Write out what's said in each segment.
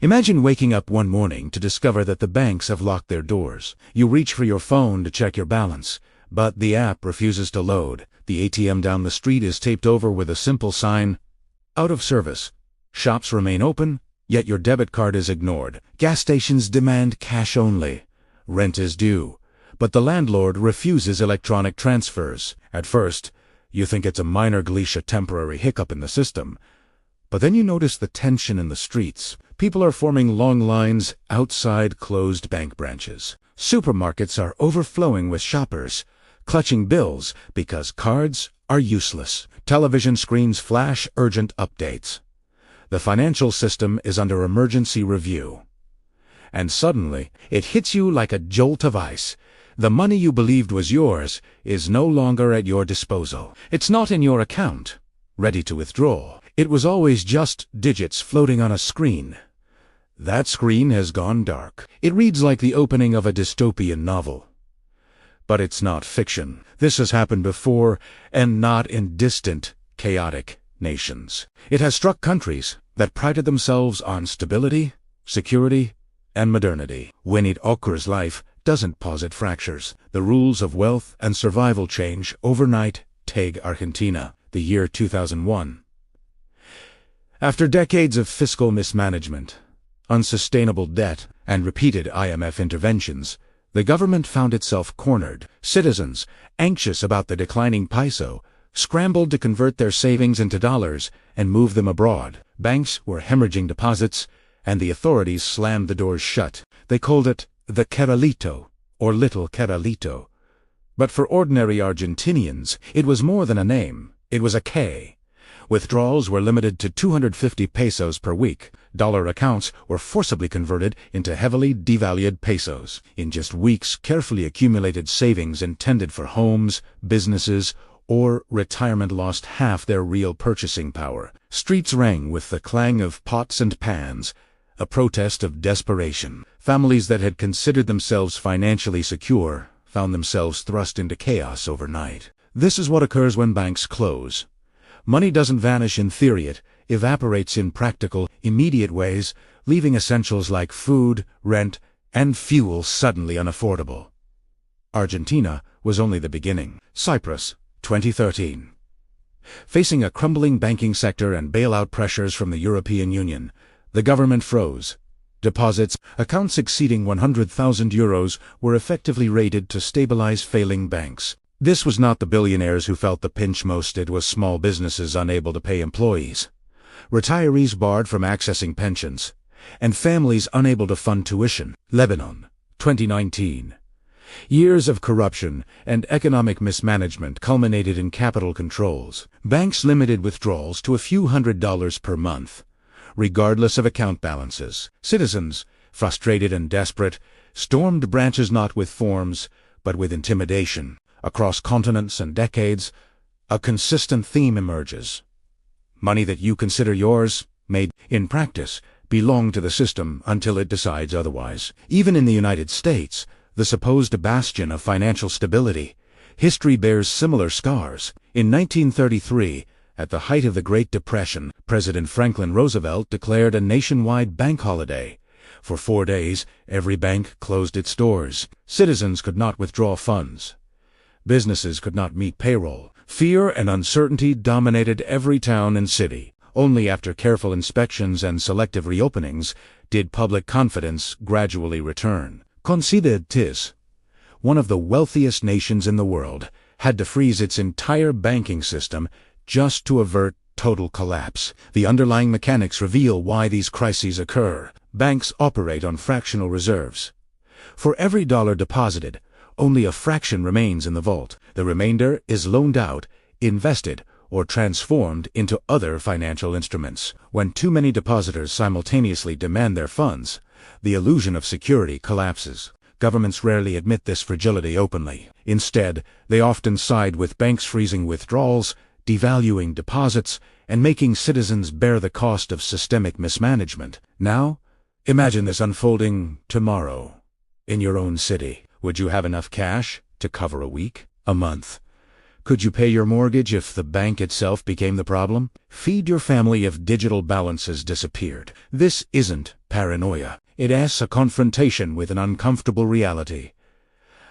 Imagine waking up one morning to discover that the banks have locked their doors. You reach for your phone to check your balance, but the app refuses to load. The ATM down the street is taped over with a simple sign, "Out of service." Shops remain open, yet your debit card is ignored. Gas stations demand cash only. Rent is due, but the landlord refuses electronic transfers. At first, you think it's a minor glitch, a temporary hiccup in the system. But then you notice the tension in the streets. People are forming long lines outside closed bank branches. Supermarkets are overflowing with shoppers, clutching bills because cards are useless. Television screens flash urgent updates. The financial system is under emergency review. And suddenly, it hits you like a jolt of ice. The money you believed was yours is no longer at your disposal. It's not in your account, ready to withdraw. It was always just digits floating on a screen. That screen has gone dark. It reads like the opening of a dystopian novel. But it's not fiction. This has happened before, and not in distant, chaotic nations. It has struck countries that prided themselves on stability, security, and modernity. When it occurs, life doesn't pause at fractures. The rules of wealth and survival change overnight. Take Argentina, the year 2001. After decades of fiscal mismanagement, unsustainable debt, and repeated IMF interventions, the government found itself cornered. Citizens, anxious about the declining peso, scrambled to convert their savings into dollars and move them abroad. Banks were hemorrhaging deposits, and the authorities slammed the doors shut. They called it the Carolito, or Little Carolito. But for ordinary Argentinians, it was more than a name. It was a K. Withdrawals were limited to 250 pesos per week. Dollar accounts were forcibly converted into heavily devalued pesos. In just weeks, carefully accumulated savings intended for homes, businesses, or retirement lost half their real purchasing power. Streets rang with the clang of pots and pans, a protest of desperation. Families that had considered themselves financially secure found themselves thrust into chaos overnight. This is what occurs when banks close. Money doesn't vanish in theory, it evaporates in practical, immediate ways, leaving essentials like food, rent, and fuel suddenly unaffordable. Argentina was only the beginning. Cyprus, 2013. Facing a crumbling banking sector and bailout pressures from the European Union, the government froze. Deposits, accounts exceeding €100,000, were effectively raided to stabilize failing banks. This was not the billionaires who felt the pinch most, it was small businesses unable to pay employees, retirees barred from accessing pensions, and families unable to fund tuition. Lebanon, 2019. Years of corruption and economic mismanagement culminated in capital controls. Banks limited withdrawals to a few $100s per month, regardless of account balances. Citizens, frustrated and desperate, stormed branches not with forms, but with intimidation. Across continents and decades, a consistent theme emerges. Money that you consider yours may, in practice, belong to the system until it decides otherwise. Even in the United States, the supposed bastion of financial stability, history bears similar scars. In 1933, at the height of the Great Depression, President Franklin Roosevelt declared a nationwide bank holiday. For 4 days, every bank closed its doors. Citizens could not withdraw funds. Businesses could not meet payroll. Fear and uncertainty dominated every town and city. Only after careful inspections and selective reopenings did public confidence gradually return. Consider this. One of the wealthiest nations in the world had to freeze its entire banking system just to avert total collapse. The underlying mechanics reveal why these crises occur. Banks operate on fractional reserves. For every dollar deposited, only a fraction remains in the vault. The remainder is loaned out, invested, or transformed into other financial instruments. When too many depositors simultaneously demand their funds, the illusion of security collapses. Governments rarely admit this fragility openly. Instead, they often side with banks, freezing withdrawals, devaluing deposits, and making citizens bear the cost of systemic mismanagement. Now, imagine this unfolding tomorrow in your own city. Would you have enough cash to cover a week, a month? Could you pay your mortgage if the bank itself became the problem? Feed your family if digital balances disappeared. This isn't paranoia. It asks a confrontation with an uncomfortable reality.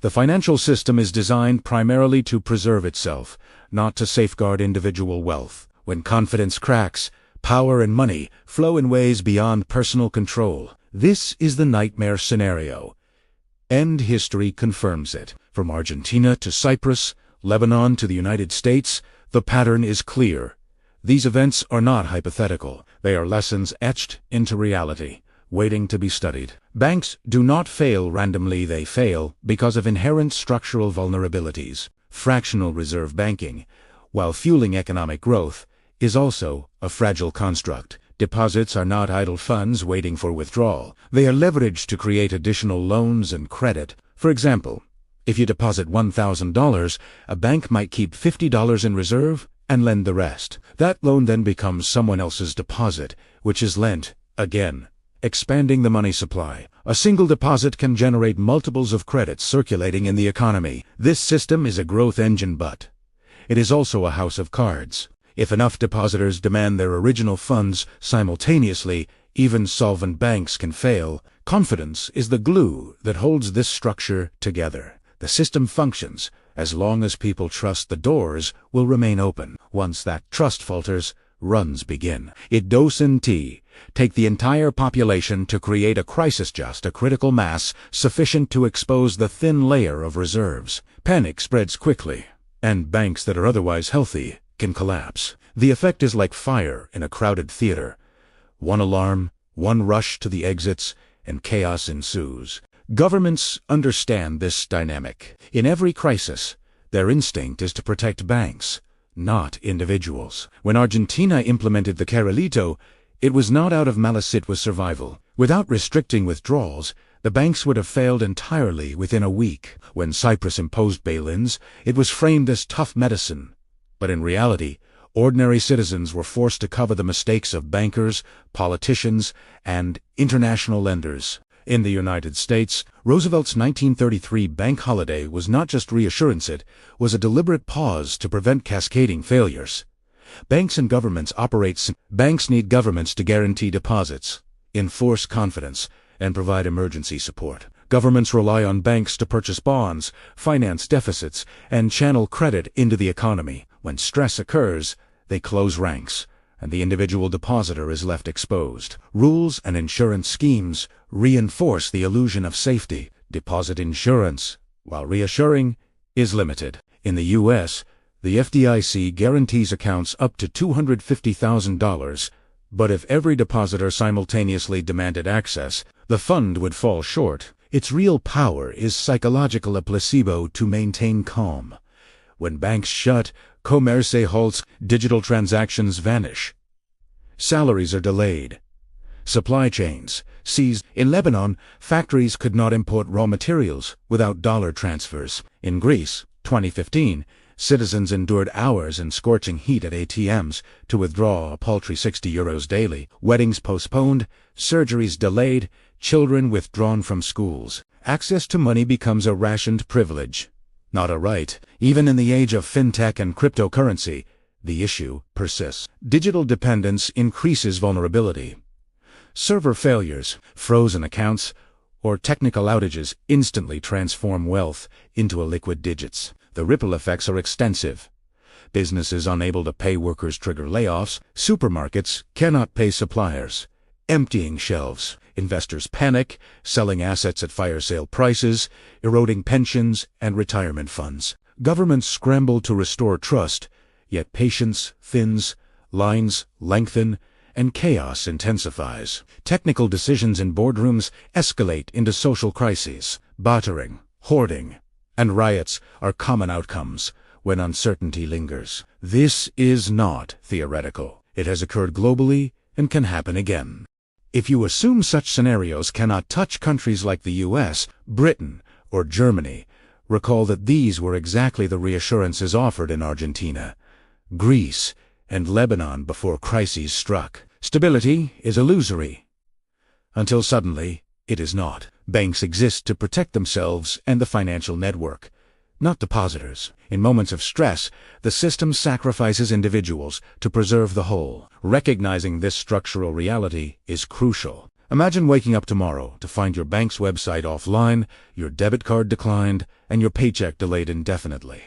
The financial system is designed primarily to preserve itself, not to safeguard individual wealth. When confidence cracks, power and money flow in ways beyond personal control. This is the nightmare scenario. And history confirms it. From Argentina to Cyprus, Lebanon to the United States, the pattern is clear. These events are not hypothetical. They are lessons etched into reality, waiting to be studied. Banks do not fail randomly, they fail because of inherent structural vulnerabilities. Fractional reserve banking, while fueling economic growth, is also a fragile construct. Deposits are not idle funds waiting for withdrawal. They are leveraged to create additional loans and credit. For example, if you deposit $1,000, a bank might keep $50 in reserve and lend the rest. That loan then becomes someone else's deposit, which is lent again, expanding the money supply. A single deposit can generate multiples of credits circulating in the economy. This system is a growth engine, but it is also a house of cards. If enough depositors demand their original funds simultaneously, even solvent banks can fail. Confidence is the glue that holds this structure together. The system functions as long as people trust the doors will remain open. Once that trust falters, runs begin. It docent take the entire population to create a crisis, just a critical mass sufficient to expose the thin layer of reserves. Panic spreads quickly, and banks that are otherwise healthy can collapse. The effect is like fire in a crowded theater. One alarm, one rush to the exits, and chaos ensues. Governments understand this dynamic. In every crisis, their instinct is to protect banks, not individuals. When Argentina implemented the Carrelito, it was not out of malice, it was survival. Without restricting withdrawals, the banks would have failed entirely within a week. When Cyprus imposed bail-ins, it was framed as tough medicine. But in reality, ordinary citizens were forced to cover the mistakes of bankers, politicians, and international lenders. In the United States, Roosevelt's 1933 bank holiday was not just reassurance, it was a deliberate pause to prevent cascading failures. Banks and governments Banks need governments to guarantee deposits, enforce confidence, and provide emergency support. Governments rely on banks to purchase bonds, finance deficits, and channel credit into the economy. When stress occurs, they close ranks, and the individual depositor is left exposed. Rules and insurance schemes reinforce the illusion of safety. Deposit insurance, while reassuring, is limited. In the U.S., the FDIC guarantees accounts up to $250,000, but if every depositor simultaneously demanded access, the fund would fall short. Its real power is psychological, a placebo to maintain calm. When banks shut, commerce halts, digital transactions vanish. Salaries are delayed. Supply chains seized. In Lebanon, factories could not import raw materials without dollar transfers. In Greece, 2015, citizens endured hours in scorching heat at ATMs to withdraw a paltry €60 daily. Weddings postponed, surgeries delayed, children withdrawn from schools. Access to money becomes a rationed privilege, not a right. Even in the age of fintech and cryptocurrency, the issue persists. Digital dependence increases vulnerability. Server failures, frozen accounts, or technical outages instantly transform wealth into illiquid digits. The ripple effects are extensive. Businesses unable to pay workers trigger layoffs. Supermarkets cannot pay suppliers, emptying shelves. Investors panic, selling assets at fire sale prices, eroding pensions and retirement funds. Governments scramble to restore trust, yet patience thins, lines lengthen, and chaos intensifies. Technical decisions in boardrooms escalate into social crises. Bartering, hoarding, and riots are common outcomes when uncertainty lingers. This is not theoretical. It has occurred globally and can happen again. If you assume such scenarios cannot touch countries like the US, Britain, or Germany, recall that these were exactly the reassurances offered in Argentina, Greece, and Lebanon before crises struck. Stability is illusory, until suddenly it is not. Banks exist to protect themselves and the financial network, not depositors. In moments of stress, the system sacrifices individuals to preserve the whole. Recognizing this structural reality is crucial. Imagine waking up tomorrow to find your bank's website offline, your debit card declined, and your paycheck delayed indefinitely.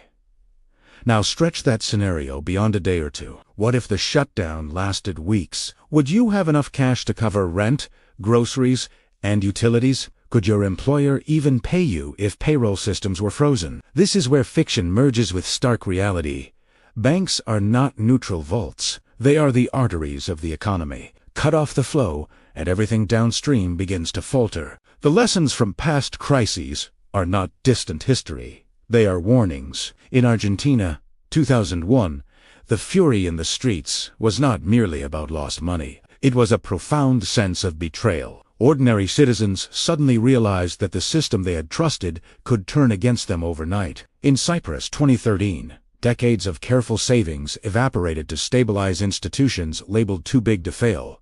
Now stretch that scenario beyond a day or two. What if the shutdown lasted weeks? Would you have enough cash to cover rent, groceries, and utilities? Could your employer even pay you if payroll systems were frozen? This is where fiction merges with stark reality. Banks are not neutral vaults. They are the arteries of the economy. Cut off the flow, and everything downstream begins to falter. The lessons from past crises are not distant history. They are warnings. In Argentina, 2001, the fury in the streets was not merely about lost money. It was a profound sense of betrayal. Ordinary citizens suddenly realized that the system they had trusted could turn against them overnight. In Cyprus, 2013, decades of careful savings evaporated to stabilize institutions labeled too big to fail.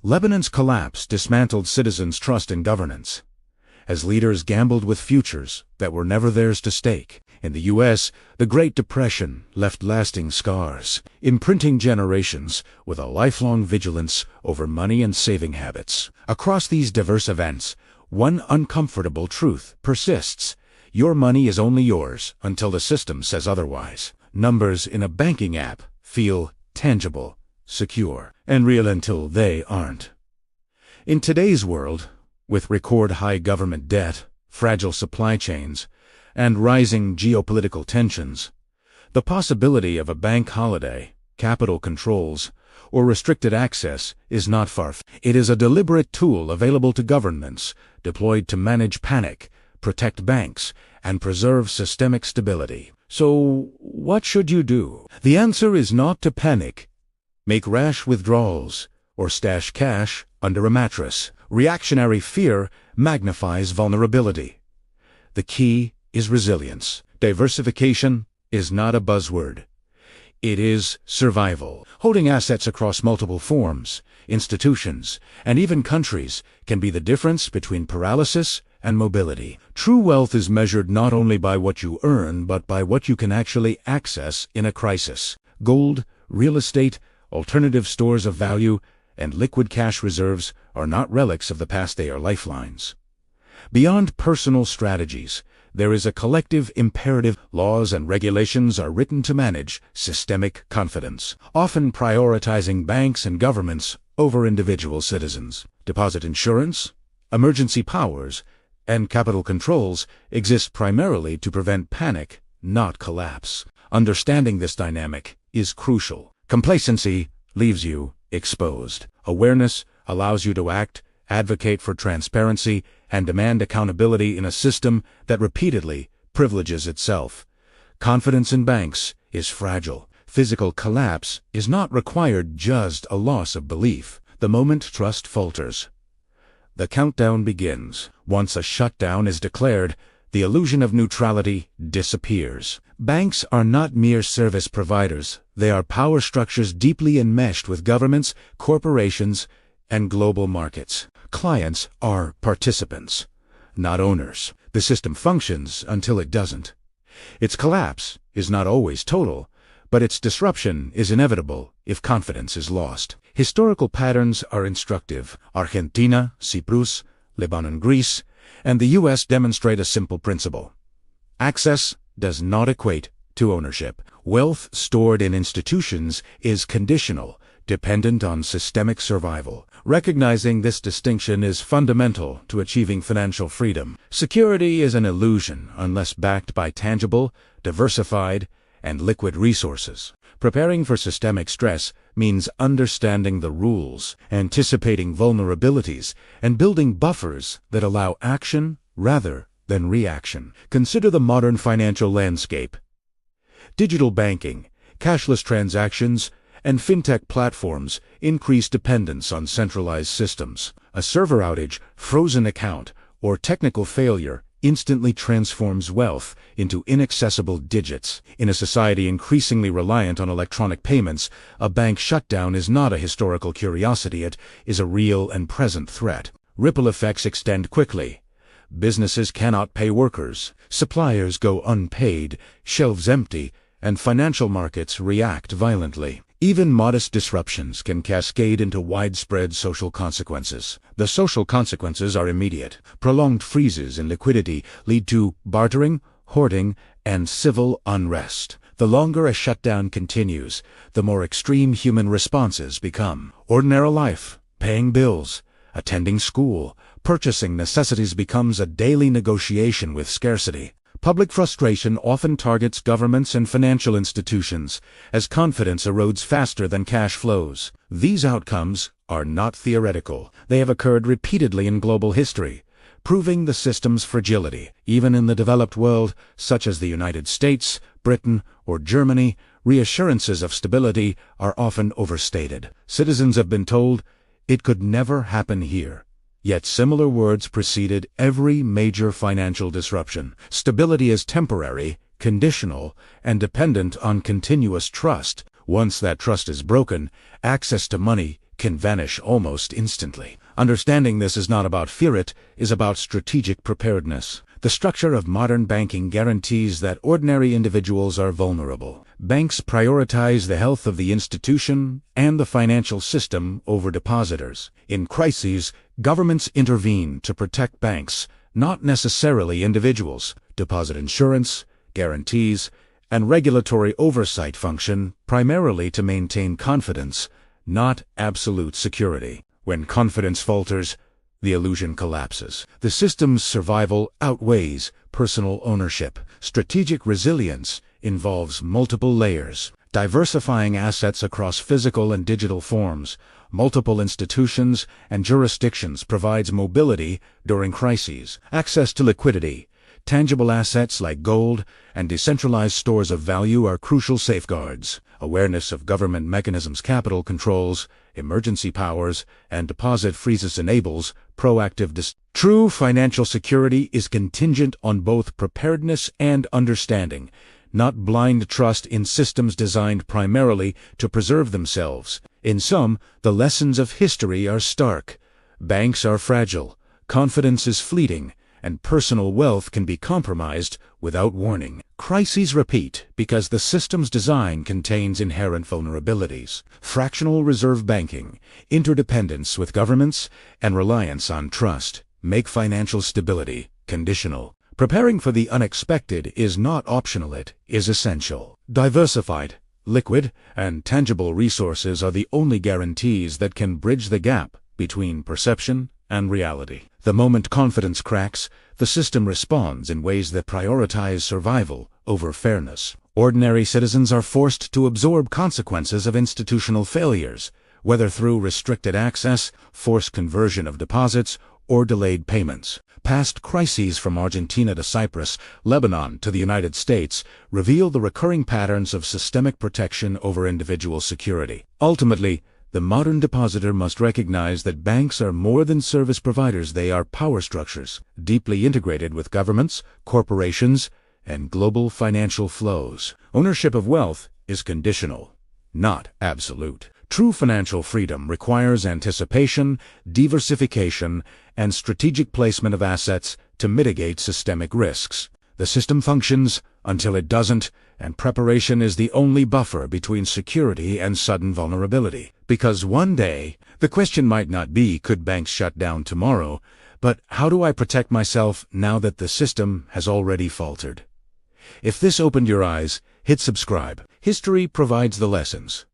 Lebanon's collapse dismantled citizens' trust in governance, as leaders gambled with futures that were never theirs to stake. In the U.S., the Great Depression left lasting scars, imprinting generations with a lifelong vigilance over money and saving habits. Across these diverse events, one uncomfortable truth persists. Your money is only yours until the system says otherwise. Numbers in a banking app feel tangible, secure, and real until they aren't. In today's world, with record-high government debt, fragile supply chains, and rising geopolitical tensions, the possibility of a bank holiday, capital controls, or restricted access is not far-fetched. It is a deliberate tool available to governments, deployed to manage panic, protect banks, and preserve systemic stability. So, what should you do? The answer is not to panic, make rash withdrawals, or stash cash under a mattress. Reactionary fear magnifies vulnerability. The key is resilience. Diversification is not a buzzword. It is survival. Holding assets across multiple forms, institutions, and even countries can be the difference between paralysis and mobility. True wealth is measured not only by what you earn, but by what you can actually access in a crisis. Gold, real estate, alternative stores of value, and liquid cash reserves are not relics of the past, they are lifelines. Beyond personal strategies, there is a collective imperative. Laws and regulations are written to manage systemic confidence, often prioritizing banks and governments over individual citizens. Deposit insurance, emergency powers, and capital controls exist primarily to prevent panic, not collapse. Understanding this dynamic is crucial. Complacency leaves you exposed. Awareness allows you to act, advocate for transparency, and demand accountability in a system that repeatedly privileges itself. Confidence in banks is fragile. Physical collapse is not required, just a loss of belief. The moment trust falters, the countdown begins. Once a shutdown is declared, the illusion of neutrality disappears. Banks are not mere service providers. They are power structures deeply enmeshed with governments, corporations, and global markets. Clients are participants, not owners. The system functions until it doesn't. Its collapse is not always total, but its disruption is inevitable if confidence is lost. Historical patterns are instructive. Argentina, Cyprus, Lebanon, Greece, and the U.S. demonstrate a simple principle. Access does not equate to ownership. Wealth stored in institutions is conditional, dependent on systemic survival. Recognizing this distinction is fundamental to achieving financial freedom. Security is an illusion unless backed by tangible, diversified, and liquid resources. Preparing for systemic stress means understanding the rules, anticipating vulnerabilities, and building buffers that allow action rather than reaction. Consider the modern financial landscape. Digital banking, cashless transactions, and fintech platforms increase dependence on centralized systems. A server outage, frozen account, or technical failure instantly transforms wealth into inaccessible digits. In a society increasingly reliant on electronic payments, a bank shutdown is not a historical curiosity, it is a real and present threat. Ripple effects extend quickly. Businesses cannot pay workers, suppliers go unpaid, shelves empty, and financial markets react violently. Even modest disruptions can cascade into widespread social consequences. The social consequences are immediate. Prolonged freezes in liquidity lead to bartering, hoarding, and civil unrest. The longer a shutdown continues, the more extreme human responses become. Ordinary life, paying bills, attending school, purchasing necessities becomes a daily negotiation with scarcity. Public frustration often targets governments and financial institutions, as confidence erodes faster than cash flows. These outcomes are not theoretical. They have occurred repeatedly in global history, proving the system's fragility. Even in the developed world, such as the United States, Britain, or Germany, reassurances of stability are often overstated. Citizens have been told, "It could never happen here." Yet similar words preceded every major financial disruption. Stability is temporary, conditional, and dependent on continuous trust. Once that trust is broken, access to money can vanish almost instantly. Understanding this is not about fear, it is about strategic preparedness. The structure of modern banking guarantees that ordinary individuals are vulnerable. Banks prioritize the health of the institution and the financial system over depositors. In crises, governments intervene to protect banks, not necessarily individuals. Deposit insurance, guarantees, and regulatory oversight function primarily to maintain confidence, not absolute security. When confidence falters, the illusion collapses. The system's survival outweighs personal ownership. Strategic resilience involves multiple layers, diversifying assets across physical and digital forms. Multiple institutions and jurisdictions provides mobility during crises. Access to liquidity, tangible assets like gold, and decentralized stores of value are crucial safeguards. Awareness of government mechanisms, capital controls, emergency powers, and deposit freezes enables proactive True financial security is contingent on both preparedness and understanding, not blind trust in systems designed primarily to preserve themselves. In sum, the lessons of history are stark. Banks are fragile, confidence is fleeting, and personal wealth can be compromised without warning. Crises repeat because the system's design contains inherent vulnerabilities. Fractional reserve banking, interdependence with governments, and reliance on trust make financial stability conditional. Preparing for the unexpected is not optional, it is essential. Diversified, liquid, and tangible resources are the only guarantees that can bridge the gap between perception and reality. The moment confidence cracks, the system responds in ways that prioritize survival over fairness. Ordinary citizens are forced to absorb consequences of institutional failures, whether through restricted access, forced conversion of deposits, or delayed payments. Past crises from Argentina to Cyprus, Lebanon to the United States reveal the recurring patterns of systemic protection over individual security. Ultimately, the modern depositor must recognize that banks are more than service providers. They are power structures, deeply integrated with governments, corporations, and global financial flows. Ownership of wealth is conditional, not absolute. True financial freedom requires anticipation, diversification, and strategic placement of assets to mitigate systemic risks. The system functions until it doesn't, and preparation is the only buffer between security and sudden vulnerability. Because one day, the question might not be, could banks shut down tomorrow, but how do I protect myself now that the system has already faltered? If this opened your eyes, hit subscribe. History provides the lessons.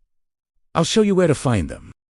I'll show you where to find them.